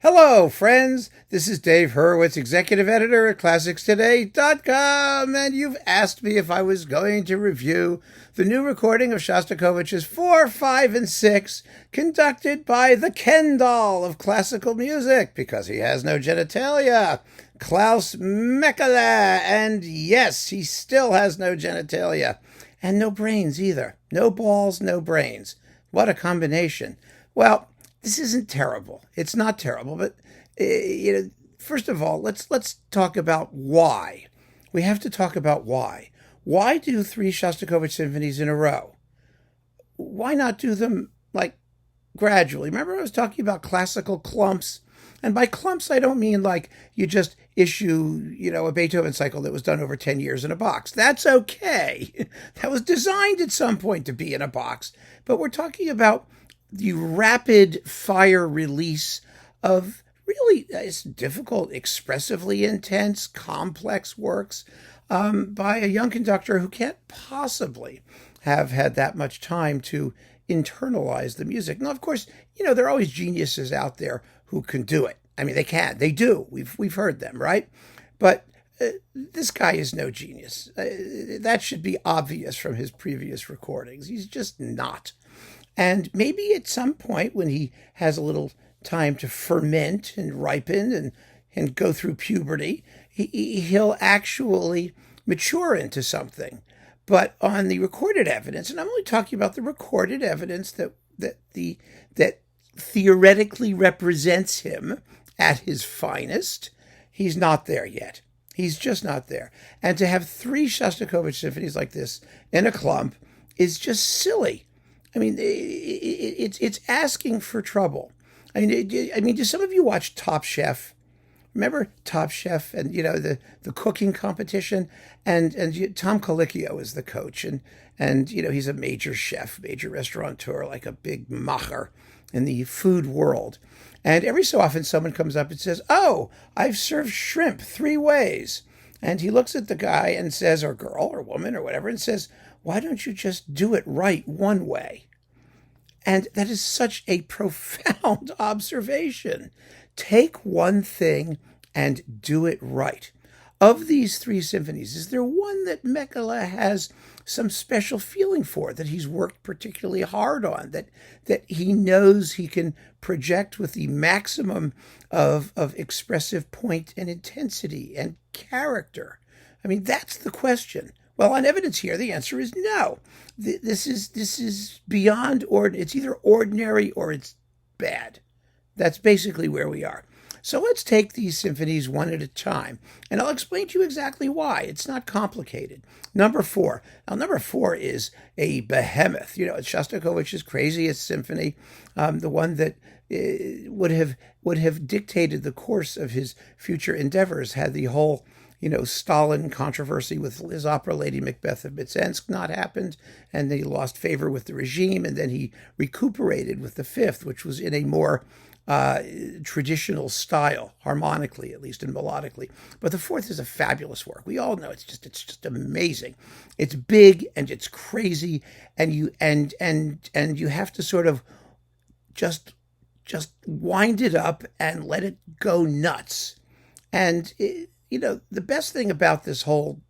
Hello, friends. This is Dave Hurwitz, executive editor at ClassicsToday.com, and you've asked me if I was going to review the new recording of Shostakovich's 4, 5, and 6, conducted by the Ken doll of classical music, because he has no genitalia, Klaus Mäkelä. And yes, he still has no genitalia, and no brains either. No balls, no brains. What a combination. Well, this isn't terrible. It's not terrible, but first of all, let's talk about why. We have to talk about why. Why do 3 Shostakovich symphonies in a row? Why not do them like gradually? Remember, I was talking about classical clumps, and by clumps I don't mean like you just issue, a Beethoven cycle that was done over 10 years in a box. That's okay. That was designed at some point to be in a box, but we're talking about the rapid fire release of really difficult, expressively intense, complex works by a young conductor who can't possibly have had that much time to internalize the music. Now, of course, there are always geniuses out there who can do it. I mean, they can. They do. We've heard them, right? But this guy is no genius. That should be obvious from his previous recordings. He's just not. And maybe at some point when he has a little time to ferment and ripen and go through puberty, he'll actually mature into something. But on the recorded evidence, and I'm only talking about the recorded evidence that theoretically represents him at his finest, he's not there yet. He's just not there. And to have 3 Shostakovich symphonies like this in a clump is just silly. I mean, it's asking for trouble. I mean, do some of you watch Top Chef? Remember Top Chef and, the cooking competition? And Tom Colicchio is the coach. And he's a major chef, major restaurateur, like a big macher in the food world. And every so often someone comes up and says, "Oh, I've served shrimp 3 ways." And he looks at the guy and says, or girl or woman or whatever, and says, "Why don't you just do it right one way?" And that is such a profound observation. Take one thing and do it right. Of these 3 symphonies, is there one that Mäkelä has some special feeling for, that he's worked particularly hard on, that he knows he can project with the maximum of expressive point and intensity and character? I mean, that's the question. Well, on evidence here, the answer is no. This is beyond ordinary. It's either ordinary or it's bad. That's basically where we are. So let's take these symphonies one at a time, and I'll explain to you exactly why. It's not complicated. Number 4. Now, number 4 is a behemoth. It's Shostakovich's craziest symphony, the one that would have dictated the course of his future endeavors had the whole Stalin controversy with his opera Lady Macbeth of Mtsensk not happened, and then he lost favor with the regime, and then he recuperated with the 5th, which was in a more traditional style, harmonically at least, and melodically. But the 4th is a fabulous work. We all know it's just amazing. It's big and it's crazy, and you have to sort of just wind it up and let it go nuts. And the best thing about this whole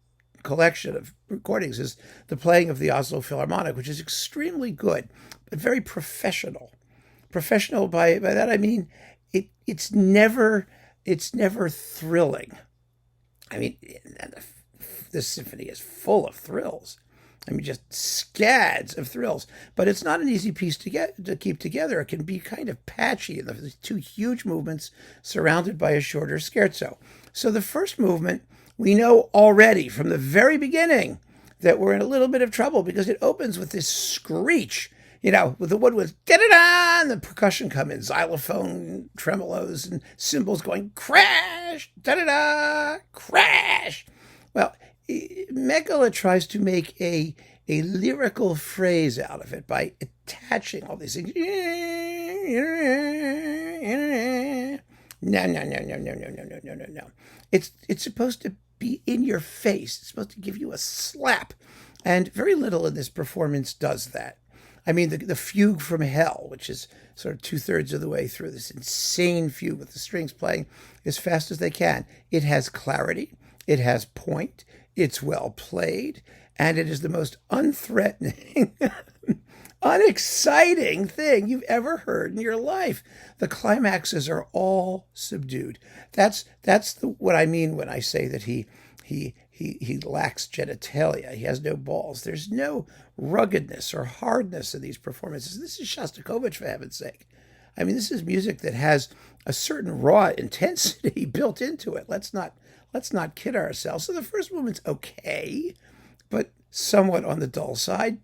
collection of recordings is the playing of the Oslo Philharmonic, which is extremely good, but very professional. Professional, by that I mean it's never thrilling. I mean, this symphony is full of thrills. I mean, just scads of thrills. But it's not an easy piece to keep together. It can be kind of patchy. There's 2 huge movements surrounded by a shorter scherzo. So the first movement, we know already from the very beginning that we're in a little bit of trouble because it opens with this screech, with the wood with da-da-da, and the percussion come in, xylophone, tremolos, and cymbals going crash, da-da-da, crash. Well, Mäkelä tries to make a lyrical phrase out of it by attaching all these things. No. It's supposed to be in your face. It's supposed to give you a slap. And very little in this performance does that. I mean, the fugue from hell, which is sort of 2/3 of the way through, this insane fugue with the strings playing as fast as they can. It has clarity, it has point, it's well played, and it is the most unthreatening, unexciting thing you've ever heard in your life. The climaxes are all subdued. That's what I mean when I say that he lacks genitalia. He has no balls. There's no ruggedness or hardness in these performances. This is Shostakovich, for heaven's sake. I mean, this is music that has a certain raw intensity built into it. Let's not kid ourselves. So the first movement's okay, but somewhat on the dull side.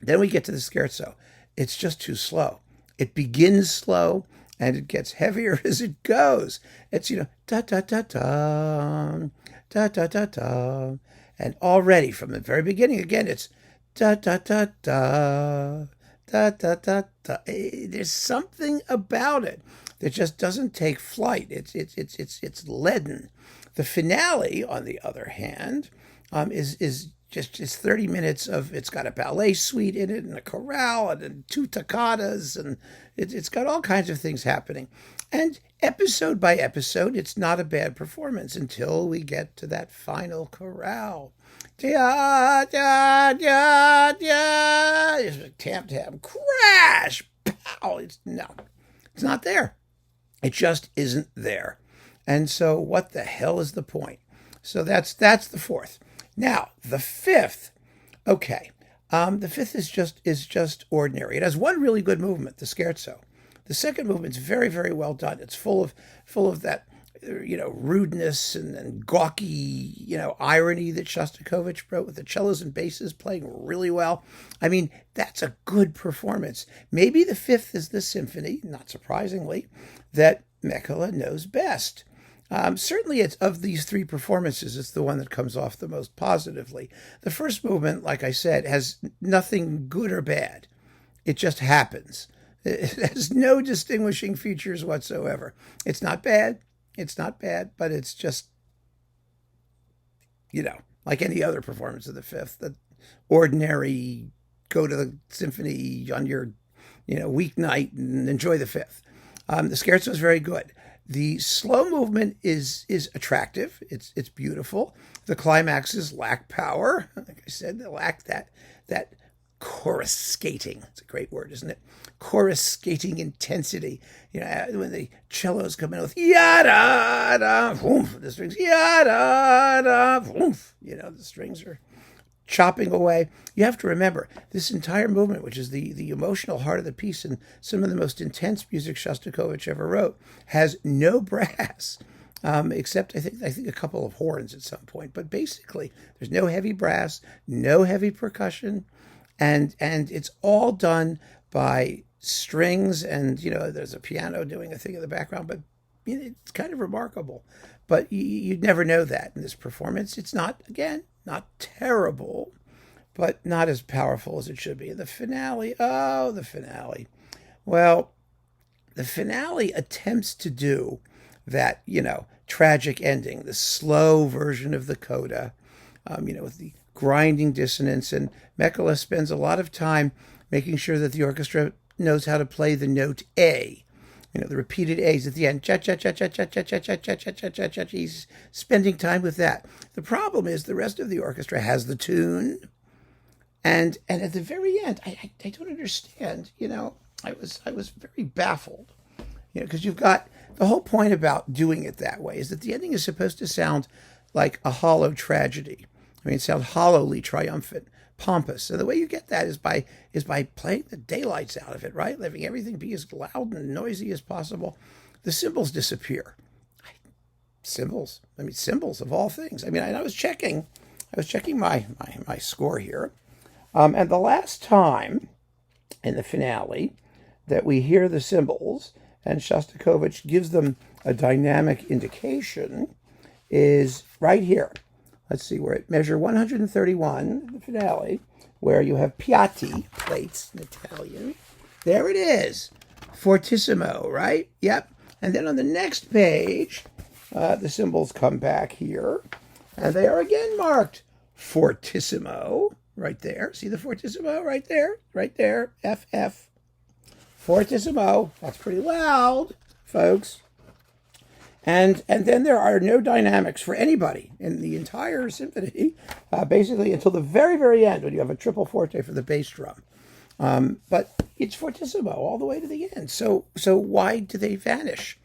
Then we get to the scherzo. It's just too slow. It begins slow and it gets heavier as it goes. It's, da da da da, da da da da. And already from the very beginning, again, it's da da da da, da da da da. There's something about it that just doesn't take flight. It's leaden. The finale, on the other hand, is just 30 minutes of, it's got a ballet suite in it and a chorale and two toccatas, and it's got all kinds of things happening. And episode by episode, it's not a bad performance until we get to that final chorale. Da, da, da, da. There's a tam-tam, crash, pow. It's not there. It just isn't there. And so what the hell is the point? So that's the fourth. Now, the fifth, okay. The fifth is just ordinary. It has one really good movement, the scherzo. The second movement's very, very well done. It's full of that, rudeness and gawky, irony that Shostakovich wrote, with the cellos and basses playing really well. I mean, that's a good performance. Maybe the fifth is the symphony, not surprisingly, that Mäkelä knows best. Certainly, it's of these three performances, it's the one that comes off the most positively. The first movement, like I said, has nothing good or bad. It just happens. It has no distinguishing features whatsoever. It's not bad, but it's just, like any other performance of the fifth, the ordinary, go to the symphony on your, weeknight and enjoy the fifth. The scherzo is very good. The slow movement is attractive. It's beautiful. The climaxes lack power. Like I said, they lack that coruscating. It's a great word, isn't it? Coruscating intensity. When the cellos come in with yada da, whoomph, the strings yada da, whoomph. The strings are chopping away. You have to remember, this entire movement, which is the emotional heart of the piece and some of the most intense music Shostakovich ever wrote, has no brass, except I think a couple of horns at some point. But basically, there's no heavy brass, no heavy percussion, and it's all done by strings, and there's a piano doing a thing in the background. But it's kind of remarkable. But you'd never know that in this performance. It's not terrible, but not as powerful as it should be. The finale, the finale. Well, the finale attempts to do that, tragic ending, the slow version of the coda, with the grinding dissonance. And Mäkelä spends a lot of time making sure that the orchestra knows how to play the note A. The repeated A's at the end. Cha, cha, cha, cha, cha, cha, cha, cha, cha, cha, cha, cha, cha. He's spending time with that. The problem is the rest of the orchestra has the tune. And at the very end, I don't understand. I was very baffled. Because you've got the whole point about doing it that way is that the ending is supposed to sound like a hollow tragedy. It sounds hollowly triumphant, pompous. So the way you get that is by playing the daylights out of it, right? Letting everything be as loud and noisy as possible. The cymbals disappear. Cymbals of all things. I was checking my score here. And the last time in the finale that we hear the cymbals and Shostakovich gives them a dynamic indication is right here. Let's see, we're at measure 131, the finale, where you have piatti, plates in Italian. There it is, fortissimo, right? Yep. And then on the next page, the cymbals come back here, and they are again marked fortissimo, right there. See the fortissimo right there? Right there. F, F. Fortissimo. That's pretty loud, folks. And then there are no dynamics for anybody in the entire symphony, basically until the very, very end when you have a triple forte for the bass drum. But it's fortissimo all the way to the end. So why do they vanish?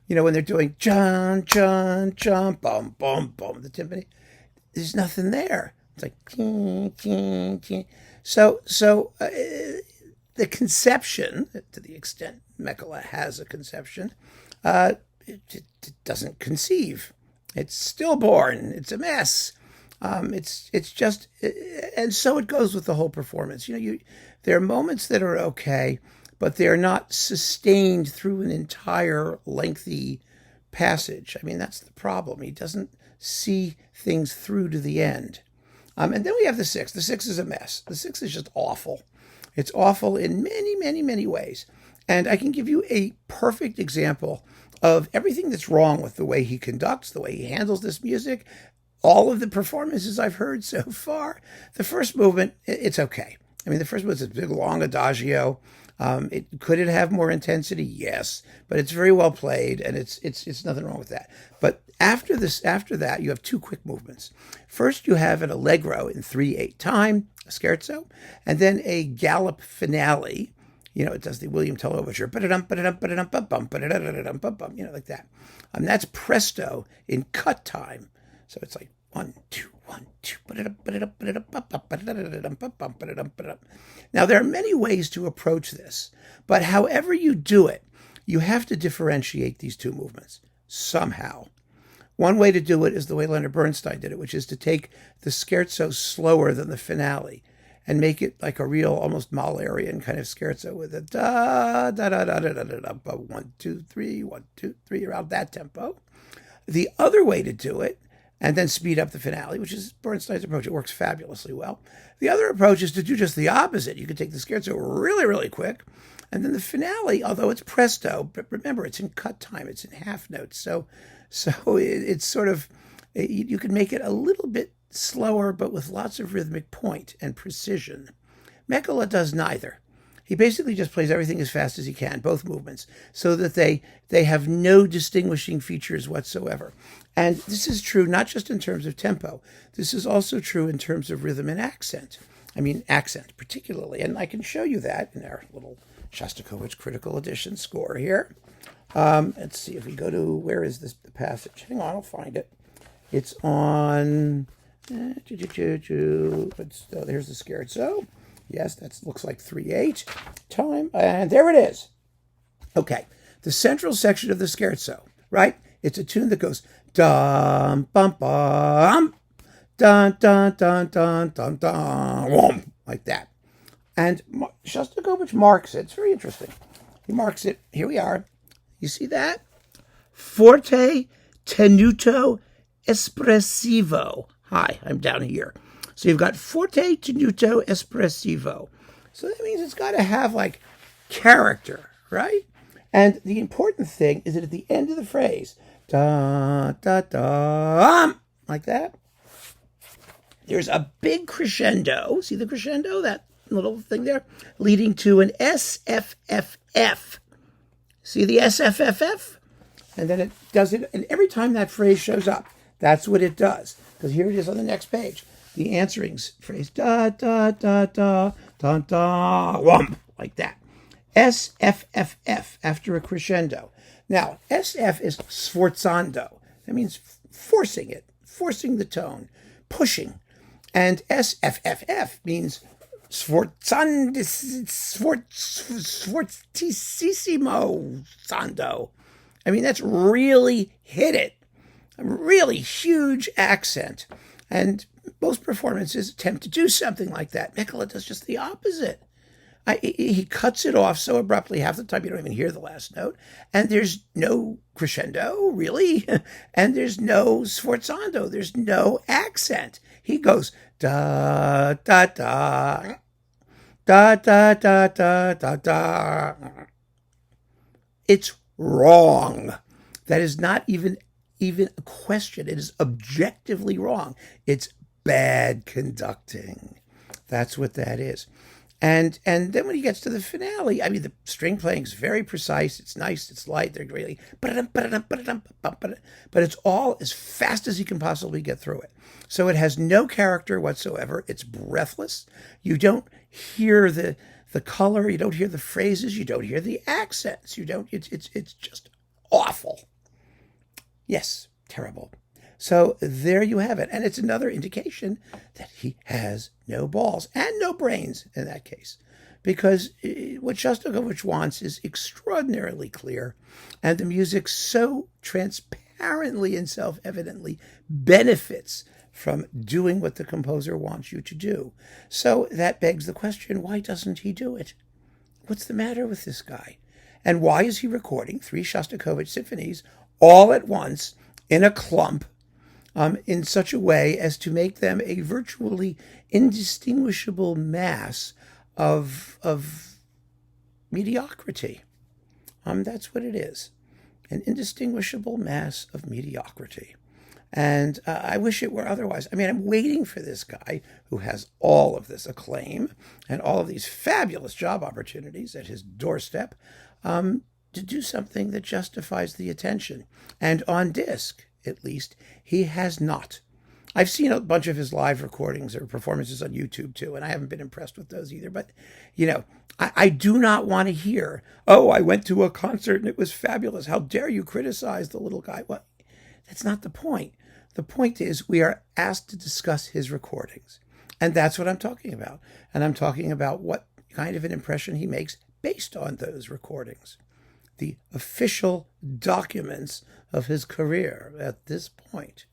When they're doing John, John, John, bum, bum, bum, the timpani, there's nothing there. It's like ting, ting, ting. So the conception, to the extent Mäkelä has a conception, it doesn't conceive. It's stillborn. It's a mess. It's just, and so it goes with the whole performance. There are moments that are okay, but they're not sustained through an entire lengthy passage. I mean, that's the problem. He doesn't see things through to the end. And then we have the sixth. The sixth is a mess. The sixth is just awful. It's awful in many, many, many ways. And I can give you a perfect example of everything that's wrong with the way he conducts, the way he handles this music, all of the performances I've heard so far. The first movement, it's okay. I mean, the first movement is a big, long adagio. Could it have more intensity? Yes, but it's very well played, and it's nothing wrong with that. But after that, you have two quick movements. First, you have an allegro in 3/8 time, a scherzo, and then a gallop finale. It does the William Tell overture, like that. That's presto in cut time. So it's like 1, 2, 1, 2. Now, there are many ways to approach this, but however you do it, you have to differentiate these two movements somehow. One way to do it is the way Leonard Bernstein did it, which is to take the scherzo slower than the finale and make it like a real, almost Mahlerian kind of scherzo with a da da da da da da da da 1, 2, 3, 1, 2, 3 around that tempo. The other way to do it, and then speed up the finale, which is Bernstein's approach. It works fabulously well. The other approach is to do just the opposite. You can take the scherzo really, really quick, and then the finale, although it's presto, but remember, it's in cut time. It's in half notes. So it's sort of, you can make it a little bit slower, but with lots of rhythmic point and precision. Mäkelä does neither. He basically just plays everything as fast as he can, both movements, so that they have no distinguishing features whatsoever. And this is true not just in terms of tempo. This is also true in terms of rhythm and accent. I mean, accent particularly. And I can show you that in our little Shostakovich Critical Edition score here. Let's see if we go to, where is this the passage? Hang on, I'll find it. It's on, there's the scherzo. Yes, that looks like 3/8 time. And there it is. Okay, the central section of the scherzo, right? It's a tune that goes dum bum bum dun dun dun dun dun dun whom, like that. And Shostakovich marks it. It's very interesting. He marks it. Here we are. You see that? Forte tenuto espressivo. Hi, I'm down here. So you've got forte tenuto espressivo. So that means it's got to have like character, right? And the important thing is that at the end of the phrase, da da da, like that, there's a big crescendo. See the crescendo, that little thing there, leading to an SFFF. See the SFFF? And then it does it, and every time that phrase shows up, that's what it does. Because here it is on the next page. The answering phrase, da, da, da, da, da, da, whump, like that. SFFF after a crescendo. Now, SF is sforzando. That means forcing it, forcing the tone, pushing. And SFFF means sforzissimo sando. I mean, that's really hit it. A really huge accent. And most performances attempt to do something like that. Mäkelä does just the opposite. He cuts it off so abruptly, half the time you don't even hear the last note. And there's no crescendo, really. And there's no sforzando. There's no accent. He goes da, da, da, da, da, da, da, da, da. It's wrong. That is not even a question. It is objectively wrong. It's bad conducting. That's what that is. And then when he gets to the finale, I mean, the string playing is very precise. It's nice. It's light. They're really, but it's all as fast as he can possibly get through it. So it has no character whatsoever. It's breathless. You don't hear the color. You don't hear the phrases. You don't hear the accents. You don't. It's just awful. Yes, terrible. So there you have it. And it's another indication that he has no balls and no brains in that case. Because what Shostakovich wants is extraordinarily clear, and the music so transparently and self-evidently benefits from doing what the composer wants you to do. So that begs the question, why doesn't he do it? What's the matter with this guy? And why is he recording 3 Shostakovich symphonies all at once in a clump, in such a way as to make them a virtually indistinguishable mass of mediocrity? That's what it is, an indistinguishable mass of mediocrity. And I wish it were otherwise. I mean, I'm waiting for this guy who has all of this acclaim and all of these fabulous job opportunities at his doorstep to do something that justifies the attention. And on disc, at least, he has not. I've seen a bunch of his live recordings or performances on YouTube too, and I haven't been impressed with those either. But, I do not want to hear, oh, I went to a concert and it was fabulous. How dare you criticize the little guy? Well, that's not the point. The point is we are asked to discuss his recordings. And that's what I'm talking about. And I'm talking about what kind of an impression he makes based on those recordings. The official documents of his career at this point.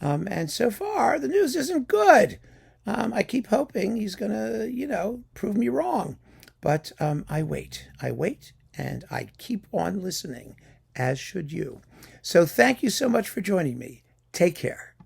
And so far, the news isn't good. I keep hoping he's going to, prove me wrong. But I wait, and I keep on listening, as should you. So thank you so much for joining me. Take care.